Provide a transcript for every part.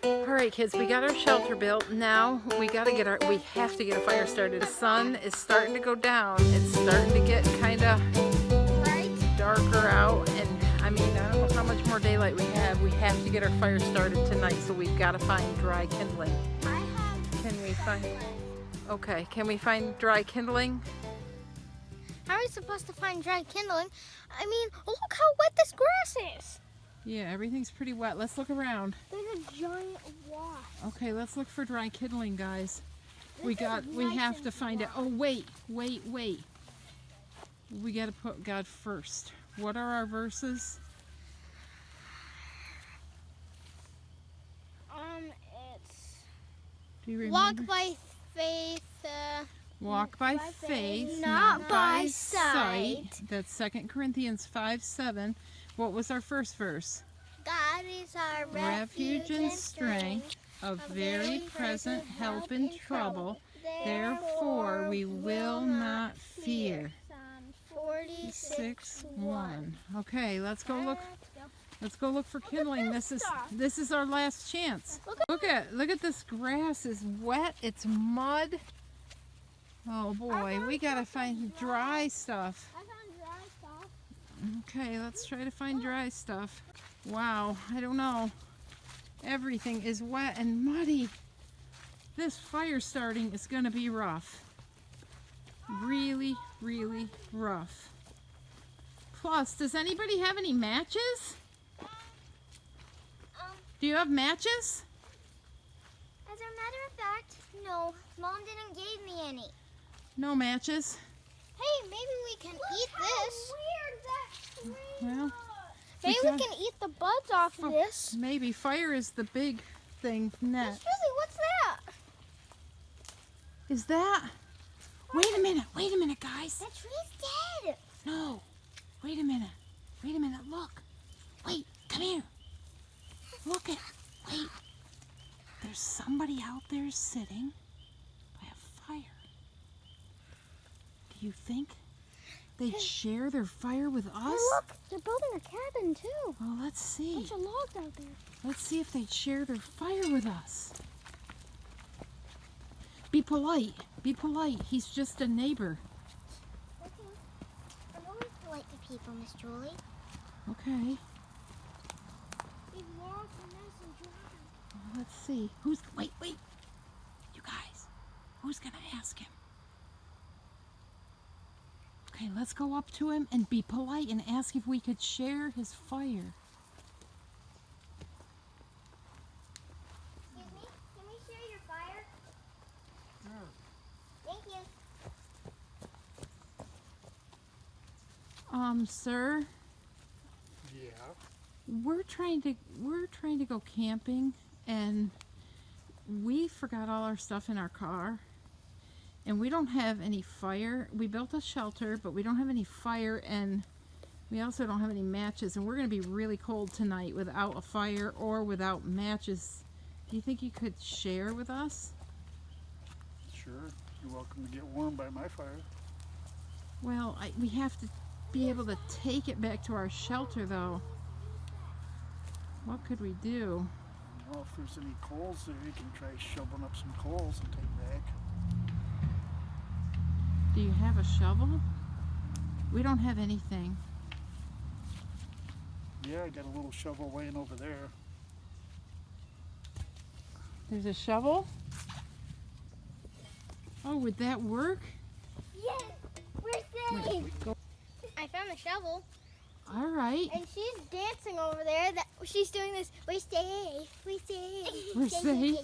All right, kids, we got our shelter built. Now we have to get a fire started. The sun is starting to go down. It's starting to get kind of darker out, and I mean, I don't know how much more daylight we have. We have to get our fire started tonight, so we've got to find dry kindling. Can we find dry kindling? How are we supposed to find dry kindling? I mean, look how wet this grass is. Yeah, everything's pretty wet. Let's look around. There's a giant wasp. Okay, let's look for dry kindling, guys. We have to find it. Oh, wait. We got to put God first. What are our verses? It's Do you remember? walk by faith. Walk by faith, not by sight. That's 2 Corinthians 5:7. What was our first verse? God is our Refuge and strength, a very present help in trouble. Therefore we will not fear. Psalm 46:1. Okay, let's go look. Let's go look for kindling. This is our last chance. Look at this grass is wet. It's mud. Oh boy, we gotta find dry stuff. I found dry stuff. Okay, let's try to find dry stuff. Wow, I don't know. Everything is wet and muddy. This fire starting is gonna be rough. Really, really rough. Plus, does anybody have any matches? Do you have matches? As a matter of fact, no. Mom didn't give me any. No matches? Hey, maybe we can eat this. Weird Well, maybe we can eat the buds off of this. maybe fire is the big thing next. Really, what's that? Is that? Wait a minute, guys. That tree's dead. No, wait a minute, look. Wait, come here. Wait. There's somebody out there sitting by a fire. Do you think they'd share their fire with us? Hey, look, they're building a cabin too. Well, let's see. Bunch of logs out there. Let's see if they'd share their fire with us. Be polite. He's just a neighbor. Okay. I'm always polite to people, Miss Julie. Okay. These logs are nice and dry. Well, let's see. Wait. You guys, who's gonna ask him? Okay, let's go up to him and be polite and ask if we could share his fire. Excuse me? Can we share your fire? Sure. Thank you. Sir? Yeah. We're trying to go camping, and we forgot all our stuff in our car, and we don't have any fire. We built a shelter, but we don't have any fire, and we also don't have any matches, and we're going to be really cold tonight without a fire or without matches. Do you think you could share with us? Sure. You're welcome to get warm by my fire. Well, we have to be able to take it back to our shelter, though. What could we do? Well, if there's any coals there, you can try shoveling up some coals and take back. Do you have a shovel? We don't have anything. Yeah, I got a little shovel laying over there. There's a shovel? Oh, would that work? Yes, we're safe. I found the shovel, All right. and she's dancing over there. She's doing this. We're safe. We're safe?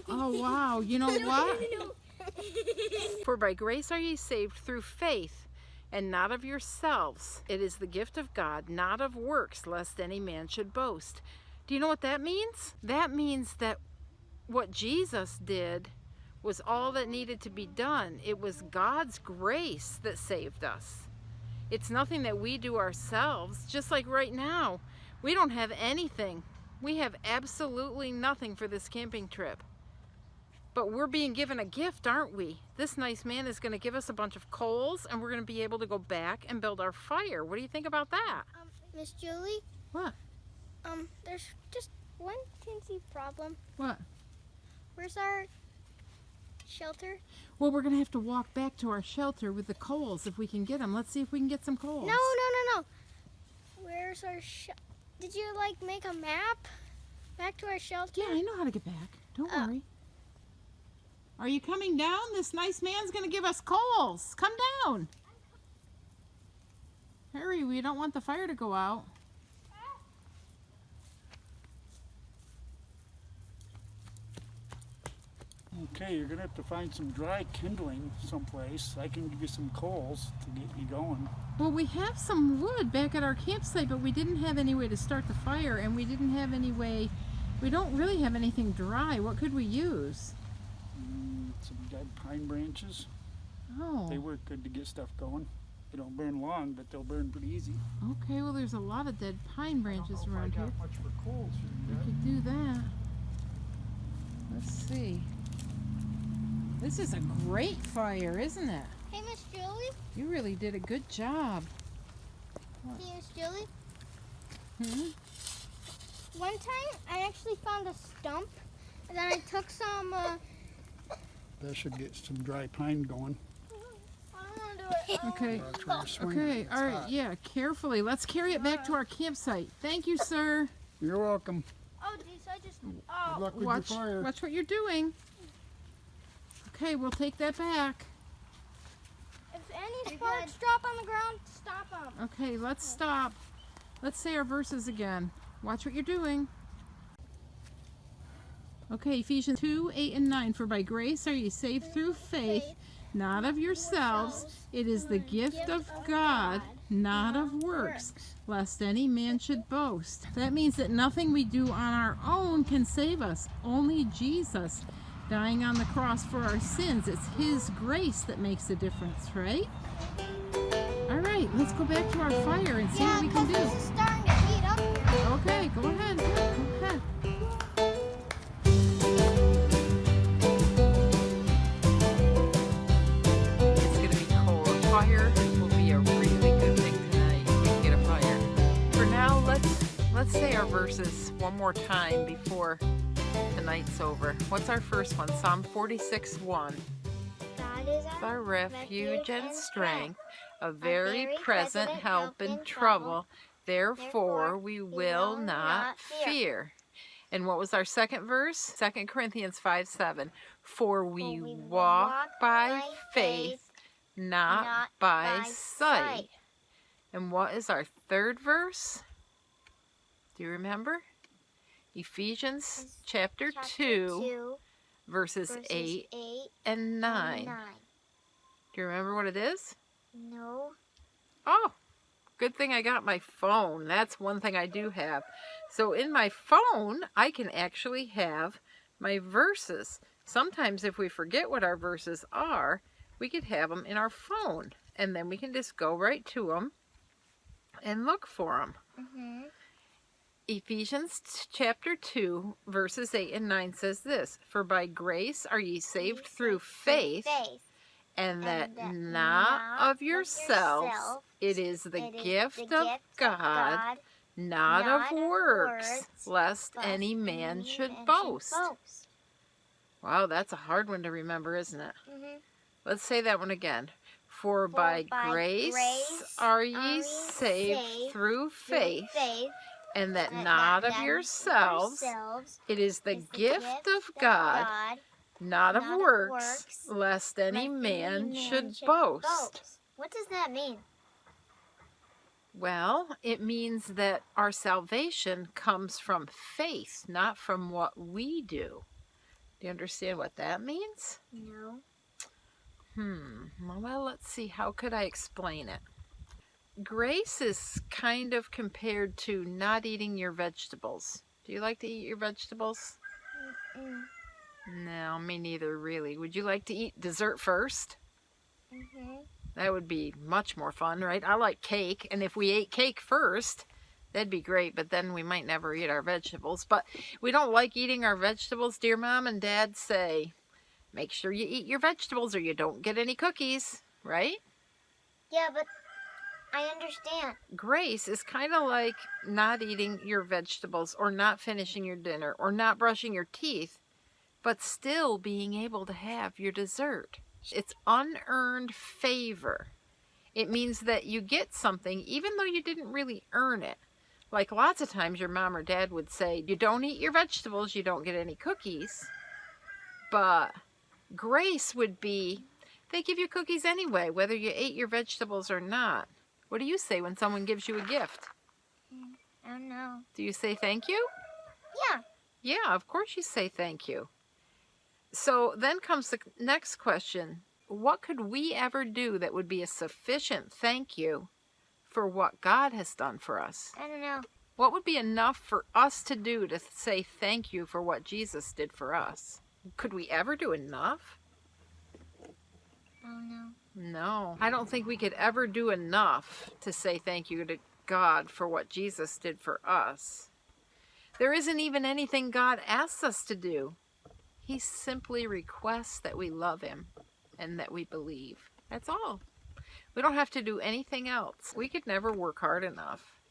Oh, wow. You know what? For by grace are ye saved through faith, and not of yourselves. It is the gift of God, not of works, lest any man should boast. Do you know what that means? That means that what Jesus did was all that needed to be done. It was God's grace that saved us. It's nothing that we do ourselves. Just like right now, we don't have anything. We have absolutely nothing for this camping trip. But we're being given a gift, aren't we? This nice man is going to give us a bunch of coals, and we're going to be able to go back and build our fire. What do you think about that? Miss Julie? What? There's just 1, 2, can see a problem. What? Where's our shelter? Well, we're going to have to walk back to our shelter with the coals if we can get them. Let's see if we can get some coals. No. Where's our shelter? Did you, like, make a map back to our shelter? Yeah, I know how to get back. Don't worry. Are you coming down? This nice man's going to give us coals. Come down. Hurry, we don't want the fire to go out. Okay, you're gonna have to find some dry kindling someplace. I can give you some coals to get you going. Well, we have some wood back at our campsite, but we didn't have any way to start the fire, and we didn't have any way, we don't really have anything dry. What could we use? Some dead pine branches. Oh. They work good to get stuff going. They don't burn long, but they'll burn pretty easy. Okay, well there's a lot of dead pine branches around here. I got much for coals We here. could do that. Let's see. This is a great fire, isn't it? Hey, Miss Julie? You really did a good job. Hey, Miss Julie? Hmm? One time, I actually found a stump, and then I took some, That should get some dry pine going. I don't want to do it. Okay. That's where you're swinging. Okay, It's all right, hot. yeah, carefully. Let's carry it back to our campsite. Thank you, sir. You're welcome. Oh, geez, I just, Good oh. luck with Watch, your fire. watch what you're doing. Okay, we'll take that back. If any sparks drop on the ground, stop them. Okay, let's stop. Let's say our verses again. Watch what you're doing. Okay, Ephesians 2, 8 and 9. For by grace are ye saved through faith, not of yourselves. It is the gift of God, not of works, lest any man should boast. That means that nothing we do on our own can save us. Only Jesus dying on the cross for our sins. It's His grace that makes a difference, right? All right, let's go back to our fire and see what we can do. This is starting to heat up here. Okay, go ahead. Go ahead. It's going to be cold. A fire will be a really good thing tonight. We can get a fire. For now, let's say our verses one more time before the night's over. What's our first one? Psalm 46:1. God is Our refuge and strength, a very present help in trouble. Therefore, we will not fear. And what was our second verse? 2 Corinthians 5:7. For we walk by faith, not by sight. And what is our third verse? Do you remember? Ephesians chapter 2, verses 8 and 9. Do you remember what it is? No. Oh, good thing I got my phone. That's one thing I do have. So in my phone, I can actually have my verses. Sometimes if we forget what our verses are, we could have them in our phone. And then we can just go right to them and look for them. Mm-hmm. Ephesians chapter 2, verses 8 and 9 says this. For by grace are ye saved through faith, and that not of yourselves, it is the gift of God, not of works, lest any man should boast. Wow, that's a hard one to remember, isn't it? Mm-hmm. Let's say that one again. For by grace are ye saved through faith, and that not of yourselves, it is the gift of God, not of works, lest any man should boast. What does that mean? Well, it means that our salvation comes from faith, not from what we do. Do you understand what that means? No. Well, let's see. How could I explain it? Grace is kind of compared to not eating your vegetables. Do you like to eat your vegetables? No, me neither, really. Would you like to eat dessert first? Mm-hmm. That would be much more fun, right? I like cake, and if we ate cake first, that'd be great, but then we might never eat our vegetables. But we don't like eating our vegetables. Dear Mom and Dad say, make sure you eat your vegetables or you don't get any cookies, right? Yeah, but I understand. Grace is kind of like not eating your vegetables or not finishing your dinner or not brushing your teeth, but still being able to have your dessert. It's unearned favor. It means that you get something even though you didn't really earn it. Like lots of times your mom or dad would say, you don't eat your vegetables, you don't get any cookies. But grace would be, they give you cookies anyway, whether you ate your vegetables or not. What do you say when someone gives you a gift? I don't know. Do you say thank you? Yeah. Yeah, of course you say thank you. So then comes the next question. What could we ever do that would be a sufficient thank you for what God has done for us? I don't know. What would be enough for us to do to say thank you for what Jesus did for us? Could we ever do enough? I don't know. No, I don't think we could ever do enough to say thank you to God for what Jesus did for us. There isn't even anything God asks us to do. He simply requests that we love him and that we believe. That's all. We don't have to do anything else. We could never work hard enough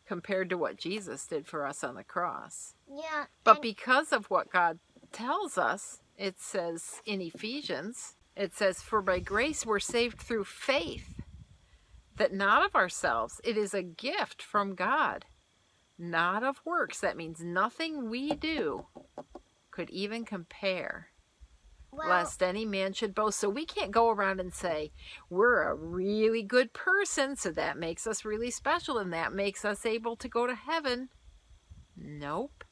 compared to what Jesus did for us on the cross. Yeah. But because of what God tells us, it says in Ephesians, it says, for by grace we're saved through faith, that not of ourselves. It is a gift from God, not of works. That means nothing we do could even compare, lest any man should boast. So we can't go around and say, we're a really good person, so that makes us really special, and that makes us able to go to heaven. Nope.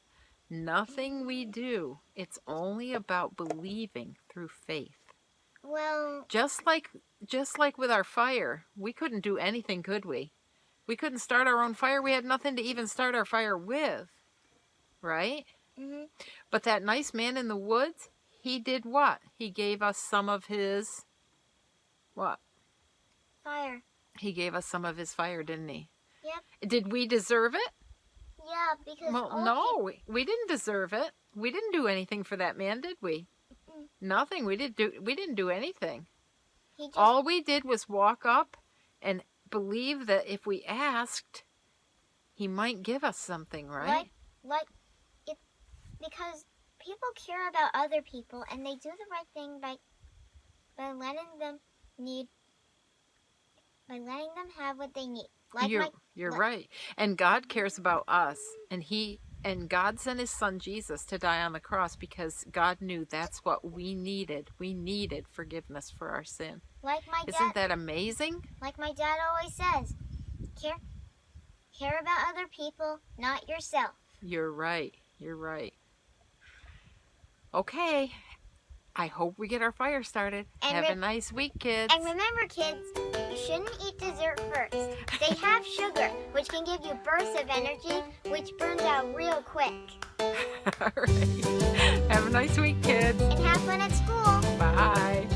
Nothing we do. It's only about believing through faith. Well, Just like with our fire, we couldn't do anything, could we? We couldn't start our own fire. We had nothing to even start our fire with, right? mm-hmm. But that nice man in the woods, he did what? He gave us some of his, what? Fire. He gave us some of his fire, didn't he? Yep. Did we deserve it? Yeah, because Well, no, we didn't deserve it. We didn't do anything for that man, did we? Nothing. We didn't do anything. All we did was walk up and believe that if we asked, he might give us something, right? Because people care about other people, and they do the right thing by letting them have what they need. You're right. And God cares about us, and God sent his son Jesus to die on the cross because God knew that's what we needed. We needed forgiveness for our sin. Isn't that amazing? Like my dad always says, care about other people, not yourself. You're right. You're right. Okay. I hope we get our fire started. Have a nice week, kids. And remember, kids, you shouldn't eat dessert first. They have sugar, which can give you bursts of energy, which burns out real quick. All right. Have a nice week, kids. And have fun at school. Bye.